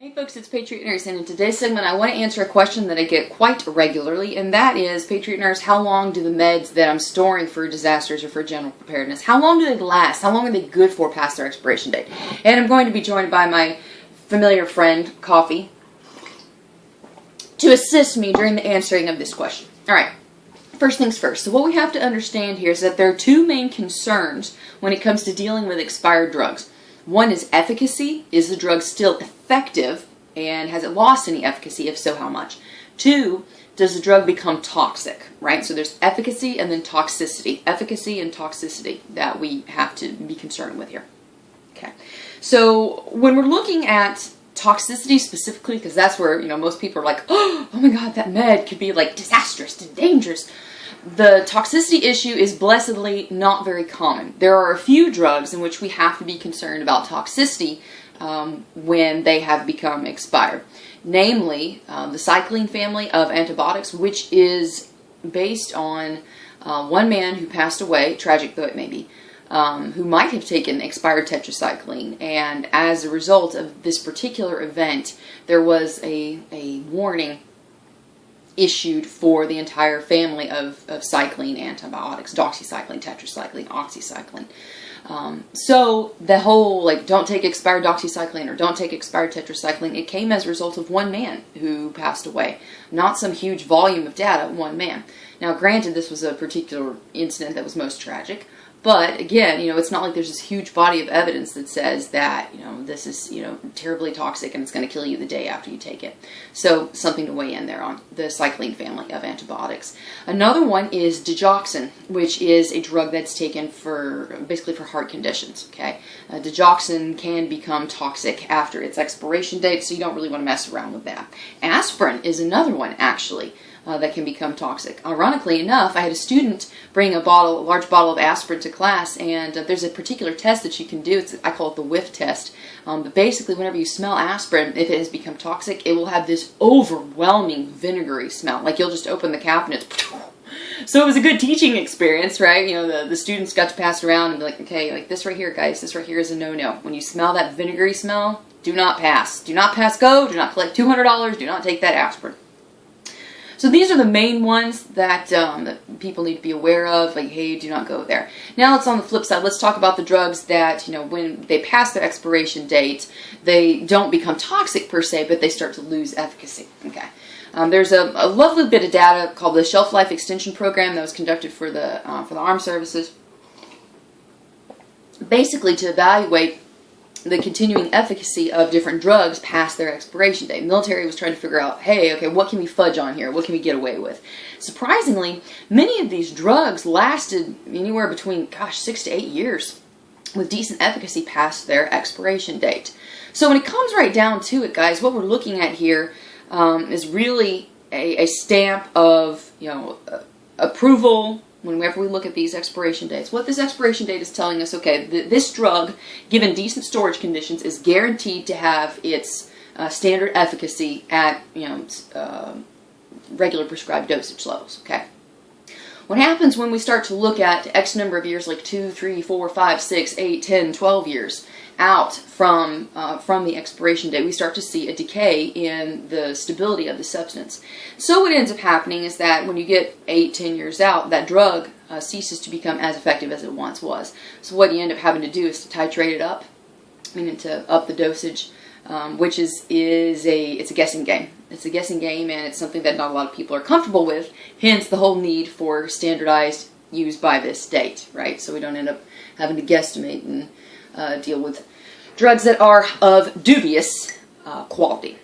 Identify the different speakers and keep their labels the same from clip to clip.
Speaker 1: Hey folks, it's Patriot Nurse, and in today's segment I want to answer a question that I get quite regularly, and that is, Patriot Nurse, how long do the meds that I'm storing for disasters or for general preparedness, how long do they last? How long are they good for past their expiration date? And I'm going to be joined by my familiar friend, Coffee, to assist me during the answering of this question. Alright, first things first. So what we have to understand here is that there are two main concerns when it comes to dealing with expired drugs. One is efficacy. Is the drug still effective, and has it lost any efficacy? If so, how much? Two, does the drug become toxic, right? So there's efficacy and then toxicity. Efficacy and toxicity that we have to be concerned with here. Okay. So when we're looking at toxicity specifically, because that's where, most people are like, oh my God, that med could be like disastrous and dangerous. The toxicity issue is blessedly not very common. There are a few drugs in which we have to be concerned about toxicity when they have become expired. Namely, the cycline family of antibiotics, which is based on one man who passed away, tragic though it may be, who might have taken expired tetracycline, and as a result of this particular event, there was a warning issued for the entire family of cycline antibiotics, doxycycline, tetracycline, oxycycline. So the whole, don't take expired doxycycline or don't take expired tetracycline, it came as a result of one man who passed away. Not some huge volume of data, one man. Now granted, this was a particular incident that was most tragic, but again, it's not like there's this huge body of evidence that says that, this is, terribly toxic and it's going to kill you the day after you take it. So something to weigh in there on the cycline family of antibiotics. Another one is Digoxin, which is a drug that's taken basically for heart conditions, okay? Digoxin can become toxic after its expiration date, so you don't really want to mess around with that. Aspirin is another one, actually. That can become toxic. Ironically enough, I had a student bring a large bottle of aspirin to class, and there's a particular test that you can do. I call it the Whiff Test. But basically, whenever you smell aspirin, if it has become toxic, it will have this overwhelming vinegary smell. Like you'll just open the cap and it's... So it was a good teaching experience, right? The students got to pass around and be like, okay, like this right here, guys, this right here is a no-no. When you smell that vinegary smell, do not pass. Do not pass go. Do not collect $200. Do not take that aspirin. So these are the main ones that, that people need to be aware of, like, hey, do not go there. Now let's on the flip side, let's talk about the drugs that, when they pass their expiration date, they don't become toxic per se, but they start to lose efficacy. Okay. There's a lovely bit of data called the Shelf Life Extension Program that was conducted for the armed services, basically to evaluate the continuing efficacy of different drugs past their expiration date. The military was trying to figure out, hey, okay, what can we fudge on here? What can we get away with? Surprisingly, many of these drugs lasted anywhere between, 6 to 8 years with decent efficacy past their expiration date. So when it comes right down to it, guys, what we're looking at here is really a stamp of, approval. Whenever we look at these expiration dates, what this expiration date is telling us, okay, this drug, given decent storage conditions, is guaranteed to have its standard efficacy at, regular prescribed dosage levels, okay? What happens when we start to look at X number of years, like 2, 3, 4, 5, 6, 8, 10, 12 years out from the expiration date, we start to see a decay in the stability of the substance. So what ends up happening is that when you get 8, 10 years out, that drug ceases to become as effective as it once was. So what you end up having to do is to titrate it up, meaning to up the dosage, which it's a guessing game. It's a guessing game, and it's something that not a lot of people are comfortable with, hence the whole need for standardized use by this date, right? So we don't end up having to guesstimate and deal with drugs that are of dubious quality.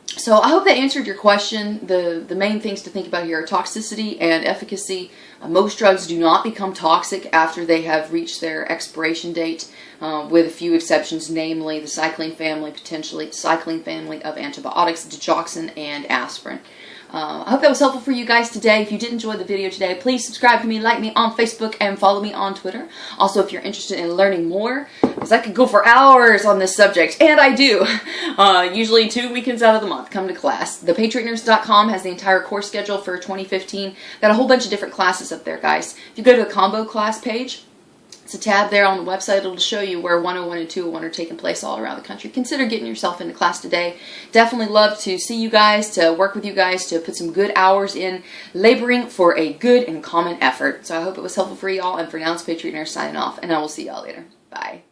Speaker 1: So I hope that answered your question. The main things to think about here are toxicity and efficacy. Most drugs do not become toxic after they have reached their expiration date, with a few exceptions, namely the cycline family, potentially cycline family of antibiotics, digoxin, and aspirin. I hope that was helpful for you guys today. If you did enjoy the video today, please subscribe to me, like me on Facebook, and follow me on Twitter. Also, if you're interested in learning more, because I could go for hours on this subject, and I do, usually 2 weekends out of the month, come to class. ThePatriotNurse.com has the entire course schedule for 2015. Got a whole bunch of different classes up there, guys. If you go to the combo class page, It's a tab there on the website. It'll show you where 101 and 201 are taking place all around the country. Consider getting yourself into class today. Definitely love to see you guys, to work with you guys, to put some good hours in laboring for a good and common effort. So I hope it was helpful for y'all. And for now, it's Patriot Nurse signing off, and I will see y'all later. Bye.